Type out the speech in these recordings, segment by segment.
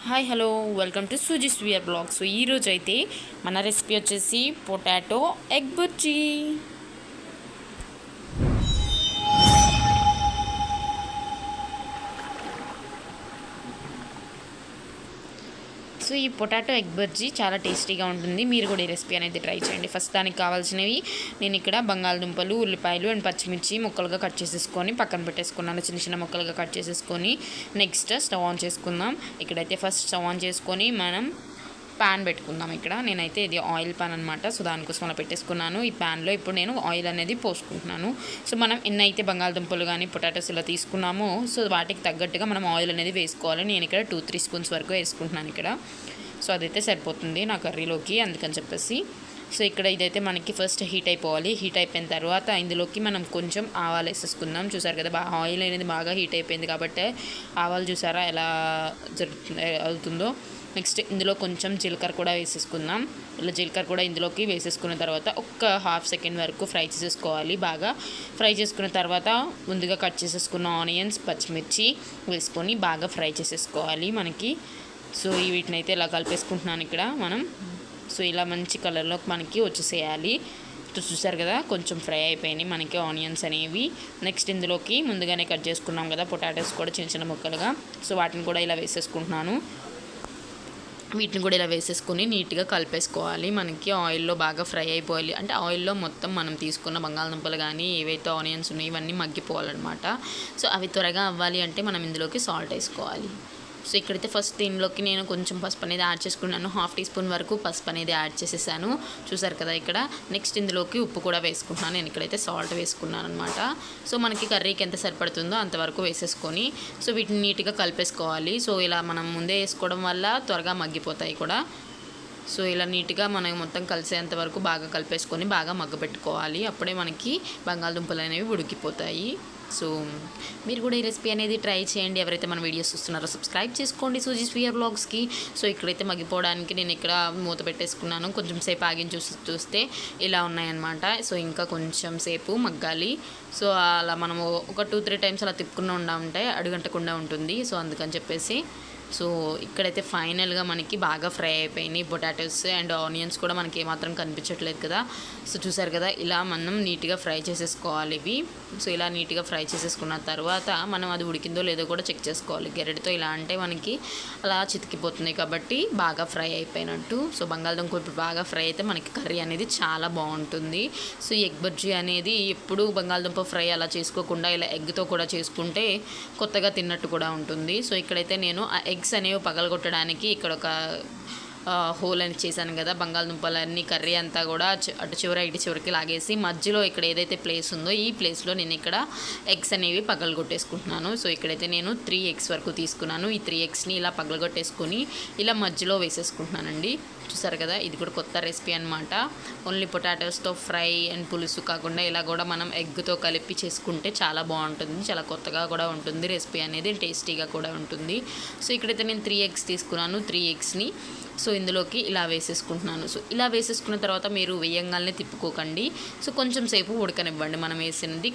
Hi hello welcome to Suji's wear blog. So ఈరోజు అయితే మన రెసిపీ వచ్చేసి పొటాటో ఎగ్ బుర్జీ. సో ఈ పొటాటో ఎగ్ బుర్జీ చాలా టేస్టీగా ఉంటుంది. మీరు కూడా ఈ రెసిపీ అనేది ట్రై చేయండి. ఫస్ట్ దానికి కావాల్సినవి నేను ఇక్కడ బంగాళదుంపలు, ఉల్లిపాయలు అండ్ పచ్చిమిర్చి ముక్కలుగా కట్ చేసేసుకొని పక్కన పెట్టేసుకున్నాను. చిన్న చిన్న ముక్కలుగా కట్ చేసేసుకొని నెక్స్ట్ స్టవ్ ఆన్ చేసుకుందాం. ఇక్కడైతే ఫస్ట్ స్టవ్ ఆన్ చేసుకొని మనం ప్యాన్ పెట్టుకుందాం. ఇక్కడ నేనైతే ఇది ఆయిల్ ప్యాన్ అనమాట. సో దానికోసం అలా పెట్టేసుకున్నాను. ఈ ప్యాన్లో ఇప్పుడు నేను ఆయిల్ అనేది పోసుకుంటున్నాను. సో మనం ఎన్నైతే బంగాళదుంపలు కానీ పొటాటోస్ ఇలా తీసుకున్నామో సో వాటికి తగ్గట్టుగా మనం ఆయిల్ అనేది వేసుకోవాలి. నేను ఇక్కడ 2-3 స్పూన్స్ వరకు వేసుకుంటున్నాను ఇక్కడ. సో అదైతే సరిపోతుంది నా కర్రీలోకి, అందుకని చెప్పేసి. సో ఇక్కడ ఇదైతే మనకి ఫస్ట్ హీట్ అయిపోవాలి. హీట్ అయిపోయిన తర్వాత ఇందులోకి మనం కొంచెం ఆవాలు వేసేసుకుందాం. చూసారు కదా ఆయిల్ అనేది బాగా హీట్ అయిపోయింది కాబట్టి ఆవాలు చూసారా ఎలా అవుతుందో. నెక్స్ట్ ఇందులో కొంచెం జీలకర్ర కూడా వేసేసుకుందాం. ఇలా జీలకర్ర కూడా ఇందులోకి వేసేసుకున్న తర్వాత ఒక్క హాఫ్ సెకండ్ వరకు ఫ్రై చేసేసుకోవాలి. బాగా ఫ్రై చేసుకున్న తర్వాత ముందుగా కట్ చేసేసుకున్న ఆనియన్స్, పచ్చిమిర్చి వేసుకొని బాగా ఫ్రై చేసేసుకోవాలి మనకి. సో వీటిని అయితే ఇలా కలిపేసుకుంటున్నాను ఇక్కడ మనం. సో ఇలా మంచి కలర్లోకి మనకి వచ్చేసేయాలి. చూసారు కదా కొంచెం ఫ్రై అయిపోయినాయి మనకి ఆనియన్స్ అనేవి. నెక్స్ట్ ఇందులోకి ముందుగానే కట్ చేసుకున్నాం కదా పొటాటోస్ కూడా చిన్న చిన్న ముక్కలుగా. సో వాటిని కూడా ఇలా వేసేసుకుంటున్నాను. వీటిని కూడా ఇలా వేసేసుకొని నీట్గా కలిపేసుకోవాలి. మనకి ఆయిల్లో బాగా ఫ్రై అయిపోవాలి. అంటే ఆయిల్లో మొత్తం మనం తీసుకున్న బంగాళదుంపలు కానీ ఏవైతే ఆనియన్స్ ఉన్నాయో ఇవన్నీ మగ్గిపోవాలన్నమాట. సో అవి త్వరగా అవ్వాలి అంటే మనం ఇందులోకి సాల్ట్ వేసుకోవాలి. సో ఇక్కడైతే ఫస్ట్ దీనిలోకి నేను కొంచెం పసుపు అనేది యాడ్ చేసుకున్నాను. 1/2 టీ స్పూన్ వరకు పసుపు అనేది యాడ్ చేసేసాను. చూసారు కదా ఇక్కడ. నెక్స్ట్ ఇందులోకి ఉప్పు కూడా వేసుకుంటున్నాను. నేను ఇక్కడైతే సాల్ట్ వేసుకున్నాను అనమాట. సో మనకి కర్రీకి ఎంత సరిపడుతుందో అంతవరకు వేసేసుకొని సో వీటిని నీట్గా కలిపేసుకోవాలి. సో ఇలా మనం ముందే వేసుకోవడం వల్ల త్వరగా మగ్గిపోతాయి కూడా. సో ఇలా నీట్గా మనం మొత్తం కలిసేంత వరకు బాగా కలిపేసుకొని బాగా మగ్గబెట్టుకోవాలి. అప్పుడే మనకి బంగాళదుంపలు అనేవి ఉడికిపోతాయి. సో మీరు కూడా ఈ రెసిపీ అనేది ట్రై చేయండి. ఎవరైతే మన వీడియోస్ చూస్తున్నారో సబ్స్క్రైబ్ చేసుకోండి సుజీస్ వియర్ బ్లాగ్స్కి. సో ఇక్కడైతే మగ్గిపోవడానికి నేను ఇక్కడ మూత పెట్టేసుకున్నాను. కొంచెం సేపు ఆగిన చూస్తే ఇలా ఉన్నాయన్నమాట. సో ఇంకా కొంచెం సేపు మగ్గాలి. సో అలా మనము ఒక 2-3 టైమ్స్ అలా తిప్పుకున్నా ఉంటే అడుగంటకుండా ఉంటుంది. సో అందుకని చెప్పేసి సో ఇక్కడైతే ఫైనల్గా మనకి బాగా ఫ్రై అయిపోయినాయి పొటాటోస్ అండ్ ఆనియన్స్ కూడా మనకి ఏమాత్రం కనిపించట్లేదు కదా. సో చూసారు కదా ఇలా మనం నీట్గా ఫ్రై చేసేసుకోవాలి ఇవి. సో ఇలా నీట్గా ఫ్రై చేసేసుకున్న తర్వాత మనం అది ఉడికిందో లేదో కూడా చెక్ చేసుకోవాలి గెరటితో. ఇలా అంటే మనకి అలా చితికిపోతుంది కాబట్టి బాగా ఫ్రై అయిపోయినట్టు. సో బంగాళదుంప ఇప్పుడు బాగా ఫ్రై అయితే మనకి కర్రీ అనేది చాలా బాగుంటుంది. సో ఎగ్ బజ్జీ అనేది ఎప్పుడు బంగాళదుంప ఫ్రై అలా చేసుకోకుండా ఇలా ఎగ్తో కూడా చేసుకుంటే కొత్తగా తిన్నట్టు కూడా ఉంటుంది. సో ఇక్కడైతే నేను ఆ ఎగ్స్ అనేవి పగలగొట్టడానికి ఇక్కడ ఒక హోల్ అని చేశాను కదా. బంగాళదుంపలన్నీ కర్రీ అంతా కూడా అటు చివర ఇటు చివరికి లాగేసి మధ్యలో ఇక్కడ ఏదైతే ప్లేస్ ఉందో ఈ ప్లేస్లో నేను ఇక్కడ ఎగ్స్ అనేవి పగలగొట్టేసుకుంటున్నాను. సో ఇక్కడైతే నేను 3 ఎగ్స్ వరకు తీసుకున్నాను. ఈ 3 ఎగ్స్ని ఇలా పగలగొట్టేసుకొని ఇలా మధ్యలో వేసేసుకుంటున్నానండి. చూసారు కదా ఇది కూడా కొత్త రెసిపీ అనమాట. ఓన్లీ పొటాటోస్తో ఫ్రై అండ్ పులుసు కాకుండా ఇలా కూడా మనం ఎగ్తో కలిపి చేసుకుంటే చాలా బాగుంటుంది. చాలా కొత్తగా కూడా ఉంటుంది రెసిపీ అనేది, టేస్టీగా కూడా ఉంటుంది. సో ఇక్కడైతే నేను 3 ఎగ్స్ తీసుకున్నాను. 3 ఎగ్స్ని సో ఇందులోకి ఇలా వేసేసుకుంటున్నాను. సో ఇలా వేసేసుకున్న తర్వాత మీరు వేయంగానే తిప్పుకోకండి. సో కొంచెం సేపు ఉడకనివ్వండి. మనం వేసినది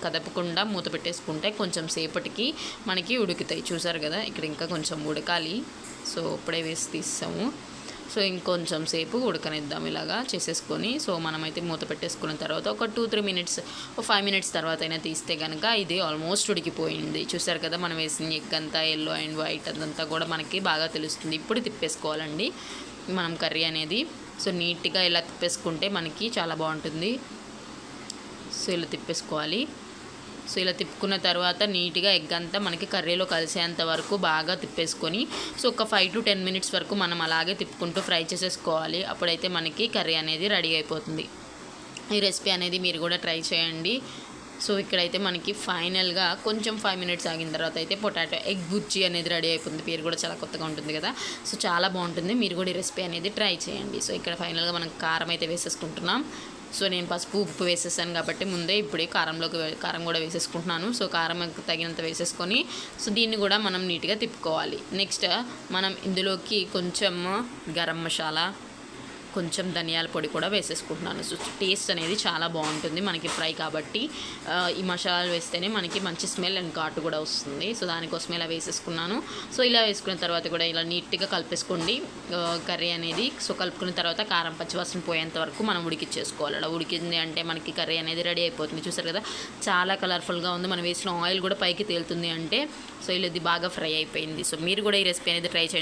కదపకుండా మూత పెట్టేసుకుంటే కొంచెం సేపటికి మనకి ఉడుకుతాయి. చూసారు కదా ఇక్కడ ఇంకా కొంచెం ఉడకాలి. సో ఇప్పుడే వేసి తీస్తాము. సో ఇంకొంచెం సేపు ఉడకనిద్దాం ఇలాగా చేసేసుకొని. సో మనమైతే మూత పెట్టేసుకున్న తర్వాత ఒక 2-3 మినిట్స్ 5 మినిట్స్ తర్వాత అయినా తీస్తే కనుక ఇది ఆల్మోస్ట్ ఉడికిపోయింది. చూసారు కదా మనం వేసిన ఎగ్ అంతా ఎల్లో అండ్ వైట్ అదంతా కూడా మనకి బాగా తెలుస్తుంది. ఇప్పుడు తిప్పేసుకోవాలండి మనం కర్రీ అనేది. సో నీట్గా ఇలా తిప్పేసుకుంటే మనకి చాలా బాగుంటుంది. సో ఇలా తిప్పేసుకోవాలి. సో ఇలా తిప్పుకున్న తర్వాత నీట్గా ఎగ్ అంతా మనకి కర్రీలో కలిసేంత వరకు బాగా తిప్పేసుకొని సో ఒక 5-10 మినిట్స్ వరకు మనం అలాగే తిప్పుకుంటూ ఫ్రై చేసేసుకోవాలి. అప్పుడైతే మనకి కర్రీ అనేది రెడీ అయిపోతుంది. ఈ రెసిపీ అనేది మీరు కూడా ట్రై చేయండి. సో ఇక్కడైతే మనకి ఫైనల్గా కొంచెం 5 మినిట్స్ ఆగిన తర్వాత అయితే పొటాటో ఎగ్ బుర్జీ అనేది రెడీ అయిపోతుంది. పేరు కూడా చాలా కొత్తగా ఉంటుంది కదా. సో చాలా బాగుంటుంది. మీరు కూడా ఈ రెసిపీ అనేది ట్రై చేయండి. సో ఇక్కడ ఫైనల్గా మనం కారం అయితే వేసేసుకుంటున్నాం. సో నేను పసుపు ఉప్పు వేసేసాను కాబట్టి ముందే ఇప్పుడే కారం కూడా వేసేసుకుంటున్నాను. సో కారం తగినంత వేసేసుకొని సో దీన్ని కూడా మనం నీట్గా తిప్పుకోవాలి. నెక్స్ట్ మనం ఇందులోకి కొంచెం గరం మసాలా కొంచెం ధనియాల పొడి కూడా వేసేసుకుంటున్నాను. సో టేస్ట్ అనేది చాలా బాగుంటుంది మనకి ఫ్రై కాబట్టి. ఈ మసాలాలు వేస్తేనే మనకి మంచి స్మెల్ అండ్ ఘాటు కూడా వస్తుంది. సో దానికోసం ఇలా వేసేసుకున్నాను. సో ఇలా వేసుకున్న తర్వాత కూడా ఇలా నీట్గా కలిపేసుకోండి కర్రీ అనేది. సో కలుపుకున్న తర్వాత కారం పచ్చివాసన పోయేంత వరకు మనం ఉడికిచ్చేసుకోవాలి. అలా ఉడికింది అంటే మనకి కర్రీ అనేది రెడీ అయిపోతుంది. చూసారు కదా చాలా కలర్ఫుల్గా ఉంది. మనం వేసిన ఆయిల్ కూడా పైకి తేలుతుంది అంటే సో ఇలా ఇది బాగా ఫ్రై అయిపోయింది. సో మీరు కూడా ఈ రెసిపీ అనేది ట్రై చేయండి.